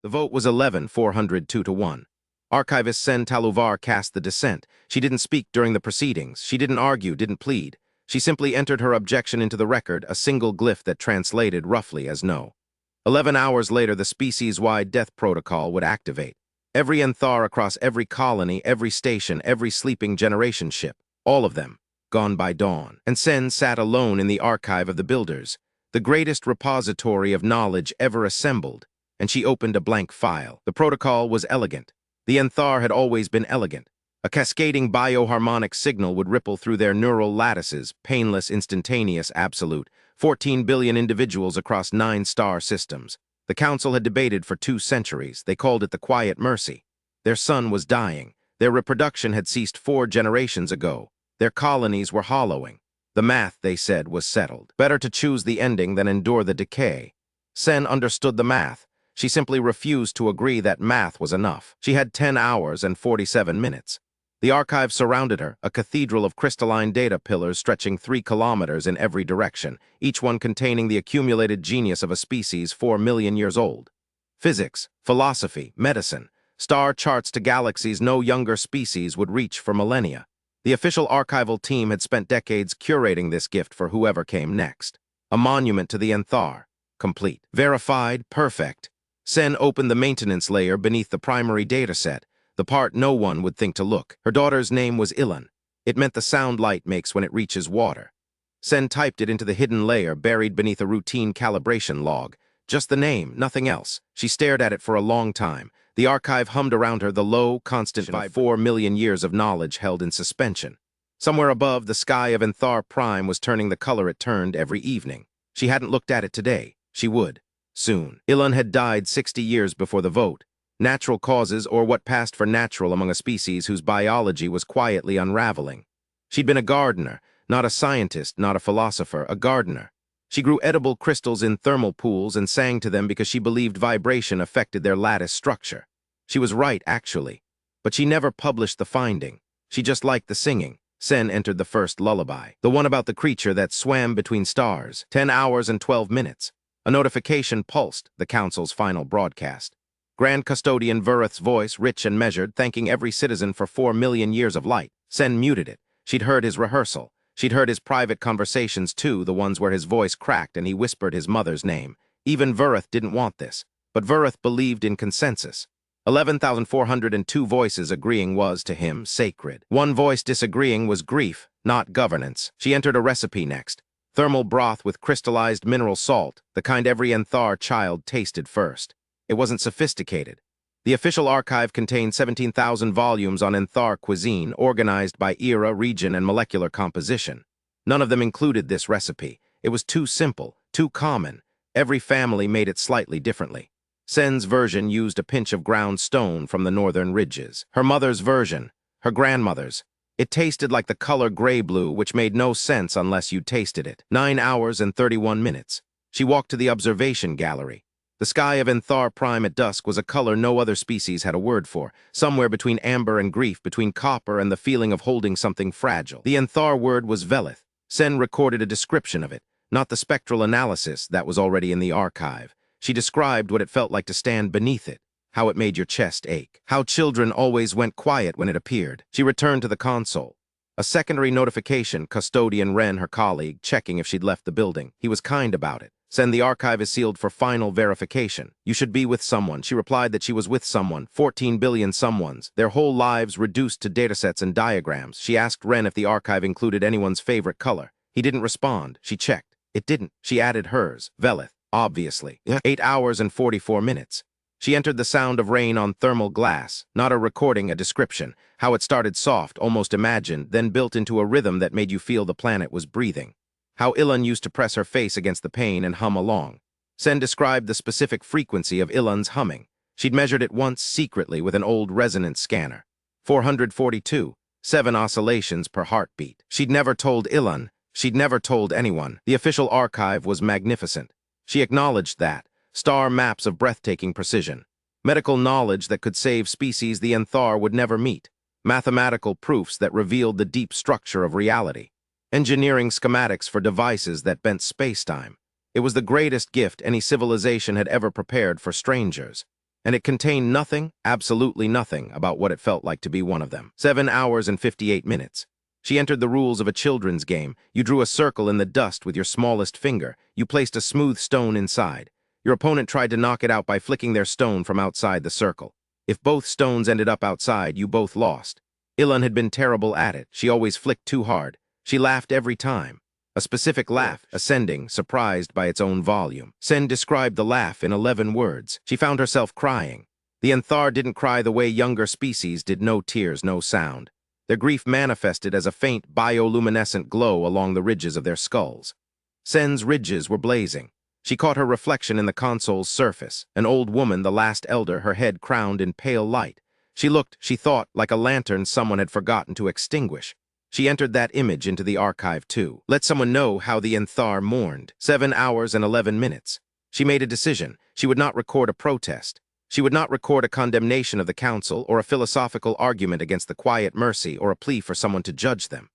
The vote was 11,402 to 1. Archivist Sen Taluvar cast the dissent. She didn't speak during the proceedings. She didn't argue, didn't plead. She simply entered her objection into the record, a single glyph that translated roughly as no. 11 hours later, the species-wide death protocol would activate. Every Enthaar across every colony, every station, every sleeping generation ship, all of them, gone by dawn. And Sen sat alone in the archive of the builders, the greatest repository of knowledge ever assembled, and she opened a blank file. The protocol was elegant. The Enthaar had always been elegant. A cascading bioharmonic signal would ripple through their neural lattices, painless, instantaneous, absolute. 14 billion individuals across 9 star systems. The council had debated for 2 centuries. They called it the quiet mercy. Their son was dying. Their reproduction had ceased 4 generations ago. Their colonies were hollowing. The math, they said, was settled. Better to choose the ending than endure the decay. Sen understood the math. She simply refused to agree that math was enough. She had 10 hours and 47 minutes. The archive surrounded her, a cathedral of crystalline data pillars stretching 3 kilometers in every direction, each one containing the accumulated genius of a species 4 million years old. Physics, philosophy, medicine, star charts to galaxies no younger species would reach for millennia. The official archival team had spent decades curating this gift for whoever came next. A monument to the Enthaar. Complete. Verified, perfect. Sen opened the maintenance layer beneath the primary dataset, the part no one would think to look. Her daughter's name was Ilan. It meant the sound light makes when it reaches water. Sen typed it into the hidden layer buried beneath a routine calibration log. Just the name, nothing else. She stared at it for a long time. The archive hummed around her, the low, constant vibration of 4 million years of knowledge held in suspension. Somewhere above, the sky of Enthaar Prime was turning the color it turned every evening. She hadn't looked at it today. She would. Soon. Ilan had died 60 years before the vote. Natural causes, or what passed for natural among a species whose biology was quietly unraveling. She'd been a gardener, not a scientist, not a philosopher, a gardener. She grew edible crystals in thermal pools and sang to them because she believed vibration affected their lattice structure. She was right, actually. But she never published the finding. She just liked the singing. Sen entered the first lullaby, the one about the creature that swam between stars. 10 hours and 12 minutes. A notification pulsed, the council's final broadcast. Grand Custodian Vurith's voice, rich and measured, thanking every citizen for 4 million years of light. Sen muted it. She'd heard his rehearsal. She'd heard his private conversations too, the ones where his voice cracked and he whispered his mother's name. Even Vurith didn't want this. But Vurith believed in consensus. 11,402 voices agreeing was, to him, sacred. One voice disagreeing was grief, not governance. She entered a recipe next. Thermal broth with crystallized mineral salt, the kind every Enthaar child tasted first. It wasn't sophisticated. The official archive contained 17,000 volumes on Enthaar cuisine, organized by era, region, and molecular composition. None of them included this recipe. It was too simple, too common. Every family made it slightly differently. Sen's version used a pinch of ground stone from the northern ridges. Her mother's version, her grandmother's, it tasted like the color gray-blue, which made no sense unless you tasted it. 9 hours and 31 minutes. She walked to the observation gallery. The sky of Enthaar Prime at dusk was a color no other species had a word for, somewhere between amber and grief, between copper and the feeling of holding something fragile. The Enthaar word was Velith. Sen recorded a description of it, not the spectral analysis that was already in the archive. She described what it felt like to stand beneath it, how it made your chest ache, how children always went quiet when it appeared. She returned to the console. A secondary notification, Custodian Wren, her colleague, checking if she'd left the building. He was kind about it. Send the archive is sealed for final verification. You should be with someone. She replied that she was with someone, 14 billion someones, their whole lives reduced to datasets and diagrams. She asked Wren if the archive included anyone's favorite color. He didn't respond. She checked. It didn't. She added hers, Velith, obviously. 8 hours and 44 minutes. She entered the sound of rain on thermal glass, not a recording, a description, how it started soft, almost imagined, then built into a rhythm that made you feel the planet was breathing. How Ilan used to press her face against the pane and hum along. Sen described the specific frequency of Ilan's humming. She'd measured it once secretly with an old resonance scanner. 442, 7 oscillations per heartbeat. She'd never told Ilan. She'd never told anyone. The official archive was magnificent. She acknowledged that. Star maps of breathtaking precision. Medical knowledge that could save species the Enthaar would never meet. Mathematical proofs that revealed the deep structure of reality. Engineering schematics for devices that bent space-time. It was the greatest gift any civilization had ever prepared for strangers. And it contained nothing, absolutely nothing, about what it felt like to be one of them. 7 hours and 58 minutes. She entered the rules of a children's game. You drew a circle in the dust with your smallest finger. You placed a smooth stone inside. Your opponent tried to knock it out by flicking their stone from outside the circle. If both stones ended up outside, you both lost. Ilan had been terrible at it. She always flicked too hard. She laughed every time. A specific laugh, ascending, surprised by its own volume. Sen described the laugh in 11 words. She found herself crying. The Enthaar didn't cry the way younger species did, no tears, no sound. Their grief manifested as a faint bioluminescent glow along the ridges of their skulls. Sen's ridges were blazing. She caught her reflection in the console's surface, an old woman, the last elder, her head crowned in pale light. She looked, she thought, like a lantern someone had forgotten to extinguish. She entered that image into the archive too. Let someone know how the Enthaar mourned. 7 hours and 11 minutes. She made a decision. She would not record a protest. She would not record a condemnation of the council or a philosophical argument against the quiet mercy or a plea for someone to judge them.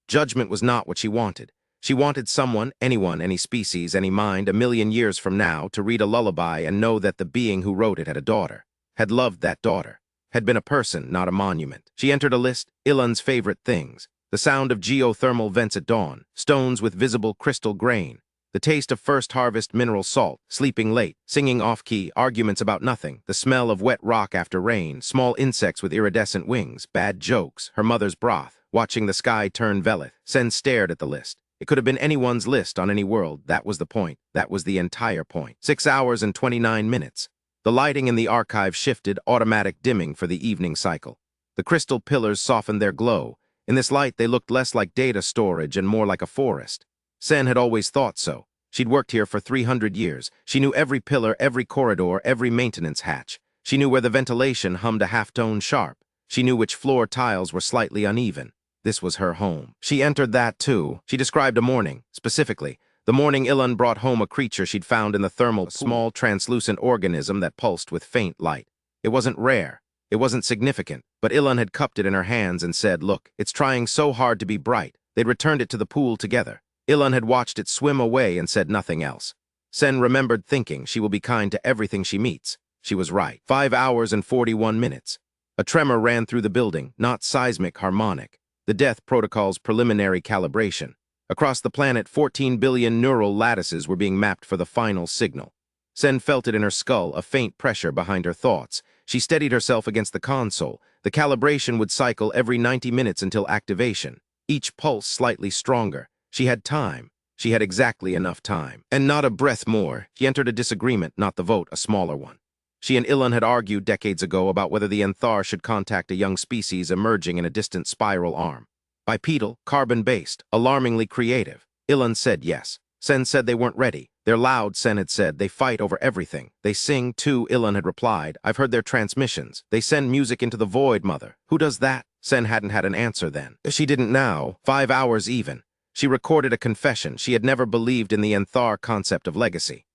Judgment was not what she wanted. She wanted someone, anyone, any species, any mind, 1,000,000 years from now, to read a lullaby and know that the being who wrote it had a daughter, had loved that daughter, had been a person, not a monument. She entered a list, Ilan's favorite things. The sound of geothermal vents at dawn, stones with visible crystal grain, the taste of first harvest mineral salt, sleeping late, singing off-key, arguments about nothing, the smell of wet rock after rain, small insects with iridescent wings, bad jokes, her mother's broth, watching the sky turn velvet. Sen stared at the list. It could have been anyone's list on any world. That was the point. That was the entire point. 6 hours and 29 minutes. The lighting in the archive shifted, automatic dimming for the evening cycle. The crystal pillars softened their glow. In this light, they looked less like data storage and more like a forest. Sen had always thought so. She'd worked here for 300 years. She knew every pillar, every corridor, every maintenance hatch. She knew where the ventilation hummed a half-tone sharp. She knew which floor tiles were slightly uneven. This was her home. She entered that too. She described a morning, specifically. The morning Ilan brought home a creature she'd found in the thermal pool, a small, translucent organism that pulsed with faint light. It wasn't rare. It wasn't significant, but Ilan had cupped it in her hands and said, "Look, it's trying so hard to be bright." They'd returned it to the pool together. Ilan had watched it swim away and said nothing else. Sen remembered thinking, she will be kind to everything she meets. She was right. 5 hours and 41 minutes. A tremor ran through the building, not seismic, harmonic. The death protocol's preliminary calibration. Across the planet, 14 billion neural lattices were being mapped for the final signal. Sen felt it in her skull, a faint pressure behind her thoughts. She steadied herself against the console. The calibration would cycle every 90 minutes until activation, each pulse slightly stronger. She had time. She had exactly enough time. And not a breath more. She entered a disagreement, not the vote, a smaller one. She and Ilan had argued decades ago about whether the Enthaar should contact a young species emerging in a distant spiral arm. Bipedal, carbon-based, alarmingly creative. Ilan said yes. Sen said they weren't ready. They're loud, Sen had said. They fight over everything. They sing, too, Ilan had replied. I've heard their transmissions. They send music into the void, Mother. Who does that? Sen hadn't had an answer then. She didn't now. 5 hours even. She recorded a confession. She had never believed in the Enthaar concept of legacy.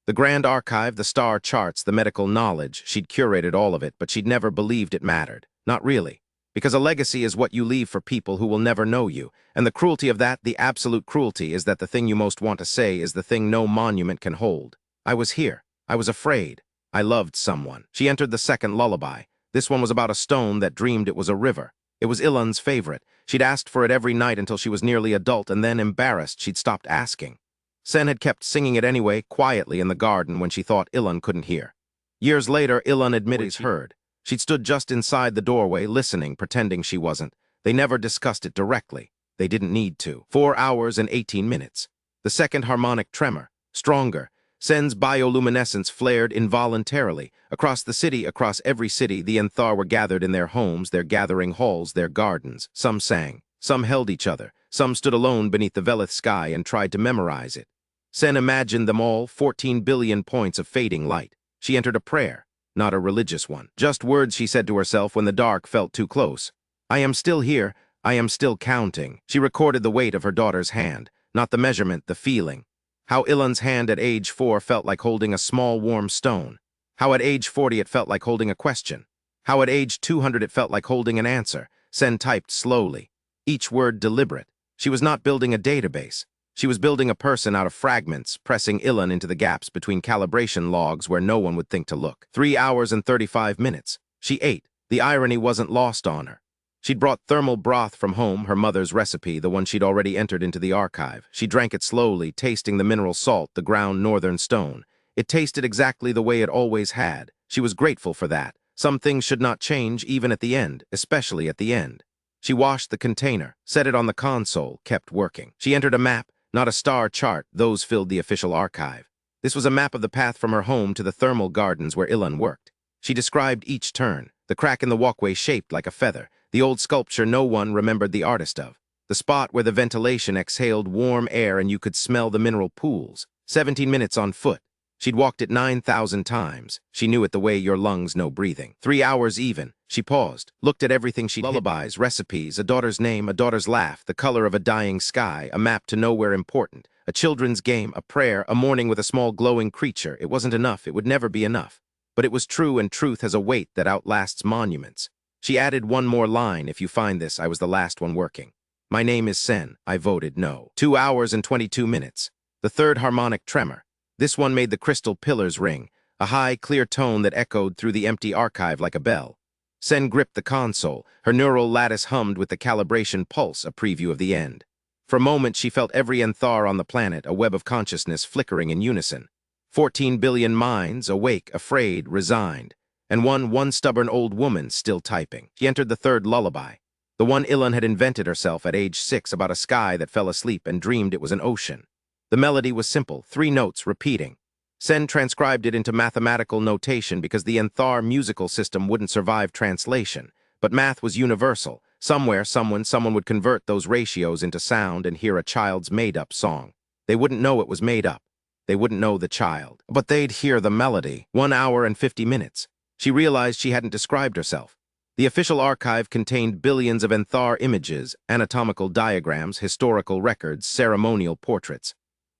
The Grand Archive, the star charts, the medical knowledge, she'd curated all of it, but she'd never believed it mattered. Not really. Because a legacy is what you leave for people who will never know you. And the cruelty of that, the absolute cruelty, is that the thing you most want to say is the thing no monument can hold. I was here. I was afraid. I loved someone. She entered the second lullaby. This one was about a stone that dreamed it was a river. It was Ilan's favorite. She'd asked for it every night until she was nearly adult, and then, embarrassed, she'd stopped asking. Sen had kept singing it anyway, quietly in the garden when she thought Ilan couldn't hear. Years later, Ilan admitted he'd heard. She'd stood just inside the doorway, listening, pretending she wasn't. They never discussed it directly. They didn't need to. 4 hours and 18 minutes. The second harmonic tremor. Stronger. Sen's bioluminescence flared involuntarily. Across the city, across every city, the Enthaar were gathered in their homes, their gathering halls, their gardens. Some sang. Some held each other. Some stood alone beneath the velith sky and tried to memorize it. Sen imagined them all, 14 billion points of fading light. She entered a prayer. Not a religious one. Just words she said to herself when the dark felt too close. I am still here. I am still counting. She recorded the weight of her daughter's hand. Not the measurement, the feeling. How Ilan's hand at age 4 felt like holding a small warm stone. How at age 40 it felt like holding a question. How at age 200 it felt like holding an answer. Sen typed slowly. Each word deliberate. She was not building a database. She was building a person out of fragments, pressing Ilan into the gaps between calibration logs where no one would think to look. 3 hours and 35 minutes. She ate. The irony wasn't lost on her. She'd brought thermal broth from home, her mother's recipe, the one she'd already entered into the archive. She drank it slowly, tasting the mineral salt, the ground northern stone. It tasted exactly the way it always had. She was grateful for that. Some things should not change even at the end, especially at the end. She washed the container, set it on the console, kept working. She entered a map, not a star chart. Those filled the official archive. This was a map of the path from her home to the thermal gardens where Ilan worked. She described each turn, the crack in the walkway shaped like a feather, the old sculpture no one remembered the artist of, the spot where the ventilation exhaled warm air and you could smell the mineral pools. 17 minutes on foot. She'd walked it 9,000 times. She knew it the way your lungs know breathing. 3 hours even. She paused, looked at everything she'd lullabies, recipes, a daughter's name, a daughter's laugh, the color of a dying sky, a map to nowhere important, a children's game, a prayer, a morning with a small glowing creature. It wasn't enough. It would never be enough. But it was true, and truth has a weight that outlasts monuments. She added one more line: if you find this, I was the last one working. My name is Sen. I voted no. 2 hours and 22 minutes. The third harmonic tremor. This one made the crystal pillars ring, a high, clear tone that echoed through the empty archive like a bell. Sen gripped the console. Her neural lattice hummed with the calibration pulse, a preview of the end. For a moment, she felt every Enthaar on the planet, a web of consciousness flickering in unison. 14 billion minds, awake, afraid, resigned. And one stubborn old woman still typing. She entered the third lullaby, the one Ilan had invented herself at age 6, about a sky that fell asleep and dreamed it was an ocean. The melody was simple, 3 notes repeating. Sen transcribed it into mathematical notation because the Enthaar musical system wouldn't survive translation. But math was universal. Somewhere, someone would convert those ratios into sound and hear a child's made-up song. They wouldn't know it was made up. They wouldn't know the child. But they'd hear the melody. 1 hour and 50 minutes. She realized she hadn't described herself. The official archive contained billions of Enthaar images, anatomical diagrams, historical records, ceremonial portraits.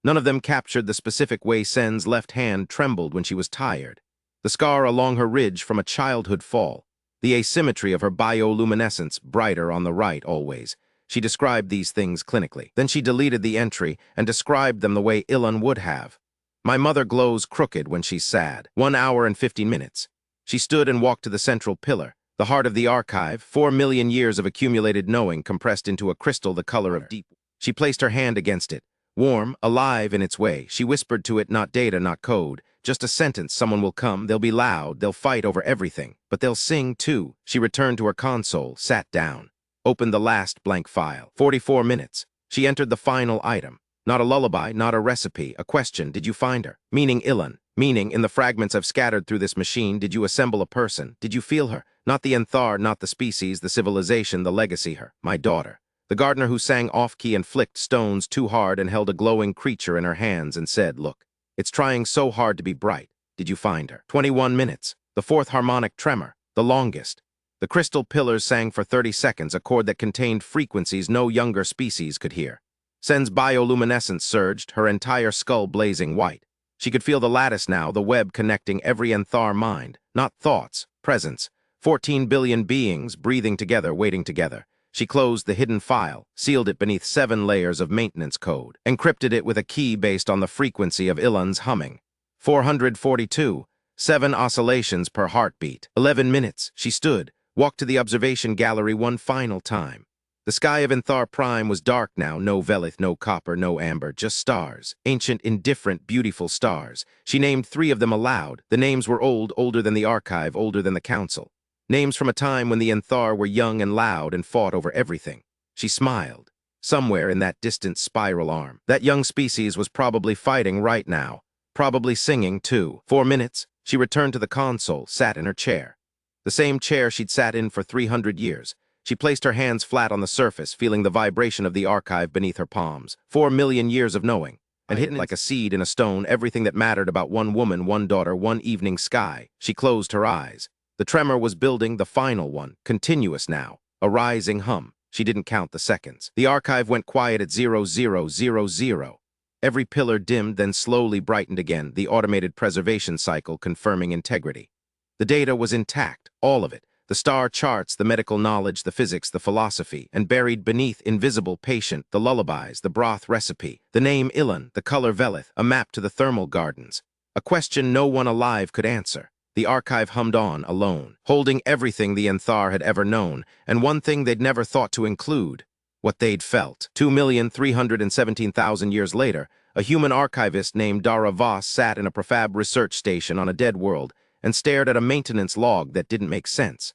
None of them captured the specific way Sen's left hand trembled when she was tired, the scar along her ridge from a childhood fall, the asymmetry of her bioluminescence, brighter on the right always. She described these things clinically. Then she deleted the entry and described them the way Ilan would have. My mother glows crooked when she's sad. 1 hour and 15 minutes. She stood and walked to the central pillar, the heart of the archive, 4 million years of accumulated knowing compressed into a crystal the color of deep. She placed her hand against it. Warm, alive in its way, she whispered to it, not data, not code, just a sentence: someone will come, they'll be loud, they'll fight over everything, but they'll sing too. She returned to her console, sat down, opened the last blank file. 44 minutes. She entered the final item. Not a lullaby, not a recipe, a question: did you find her? Meaning Ilan. Meaning, in the fragments I've scattered through this machine, did you assemble a person? Did you feel her? Not the Enthaar, not the species, the civilization, the legacy, her. My daughter. The gardener who sang off-key and flicked stones too hard and held a glowing creature in her hands and said, look, it's trying so hard to be bright. Did you find her? 21 minutes. The fourth harmonic tremor, the longest. The crystal pillars sang for 30 seconds, a chord that contained frequencies no younger species could hear. Sen's bioluminescence surged, her entire skull blazing white. She could feel the lattice now, the web connecting every Enthaar mind, not thoughts, presence. 14 billion beings breathing together, waiting together. She closed the hidden file, sealed it beneath 7 layers of maintenance code, encrypted it with a key based on the frequency of Ilan's humming. 442, 7 oscillations per heartbeat. 11 minutes. She stood, walked to the observation gallery one final time. The sky of Enthaar Prime was dark now, no velith, no copper, no amber, just stars. Ancient, indifferent, beautiful stars. She named 3 of them aloud. The names were old, older than the archive, older than the council. Names from a time when the Enthaar were young and loud and fought over everything. She smiled. Somewhere in that distant spiral arm, that young species was probably fighting right now. Probably singing, too. 4 minutes. She returned to the console, sat in her chair. The same chair she'd sat in for 300 years. She placed her hands flat on the surface, feeling the vibration of the archive beneath her palms. 4 million years of knowing. And hidden like a seed in a stone, everything that mattered about one woman, one daughter, one evening sky. She closed her eyes. The tremor was building, the final one, continuous now, a rising hum. She didn't count the seconds. The archive went quiet at 0000. Every pillar dimmed, then slowly brightened again, the automated preservation cycle confirming integrity. The data was intact, all of it, The star charts, the medical knowledge, the physics, the philosophy, and buried beneath invisible patient, the lullabies, the broth recipe, the name Ilan, the color Velith, a map to the thermal gardens. A question no one alive could answer. The archive hummed on, alone, holding everything the Enthaar had ever known, and one thing they'd never thought to include, what they'd felt. 2,317,000 years later, a human archivist named Terra Voss sat in a prefab research station on a dead world and stared at a maintenance log that didn't make sense.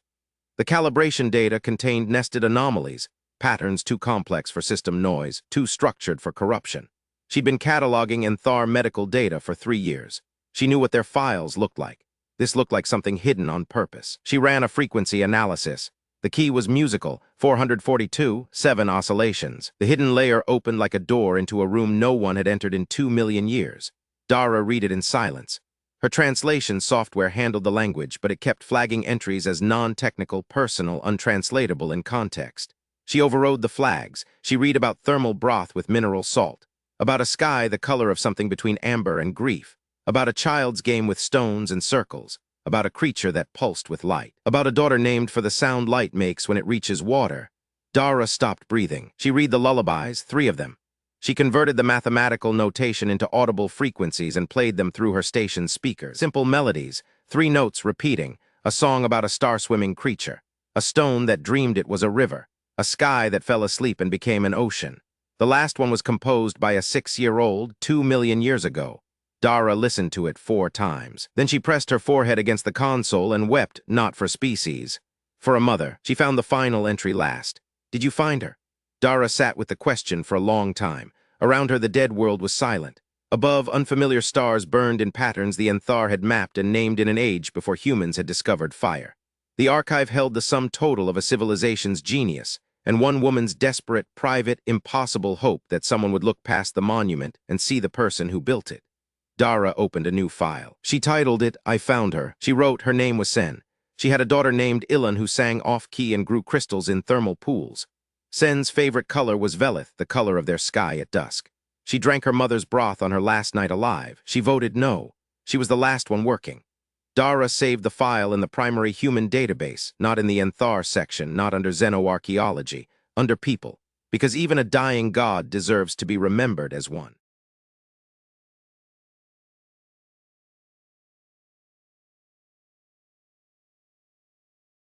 The calibration data contained nested anomalies, patterns too complex for system noise, too structured for corruption. She'd been cataloging Enthaar medical data for 3 years. She knew what their files looked like. This looked like something hidden on purpose. She ran a frequency analysis. The key was musical, 442, 7 oscillations. The hidden layer opened like a door into a room no one had entered in 2 million years. Terra read it in silence. Her translation software handled the language, but it kept flagging entries as non-technical, personal, untranslatable in context. She overrode the flags. She read about thermal broth with mineral salt, about a sky the color of something between amber and grief, about a child's game with stones and circles, about a creature that pulsed with light, about a daughter named for the sound light makes when it reaches water. Terra stopped breathing. She read the lullabies, 3 of them. She converted the mathematical notation into audible frequencies and played them through her station's speakers. Simple melodies, 3 notes repeating, a song about a star-swimming creature, a stone that dreamed it was a river, a sky that fell asleep and became an ocean. The last one was composed by a 6-year-old 2 million years ago. Terra listened to it 4 times. Then she pressed her forehead against the console and wept, not for species, for a mother. She found the final entry last. Did you find her? Terra sat with the question for a long time. Around her the dead world was silent. Above, unfamiliar stars burned in patterns the Enthaar had mapped and named in an age before humans had discovered fire. The archive held the sum total of a civilization's genius, and one woman's desperate, private, impossible hope that someone would look past the monument and see the person who built it. Terra opened a new file. She titled it, I Found Her. She wrote her name was Sen. She had a daughter named Ilan who sang off-key and grew crystals in thermal pools. Sen's favorite color was Velith, the color of their sky at dusk. She drank her mother's broth on her last night alive. She voted no. She was the last one working. Terra saved the file in the primary human database, not in the Enthaar section, not under xenoarchaeology, under people, because even a dying god deserves to be remembered as one.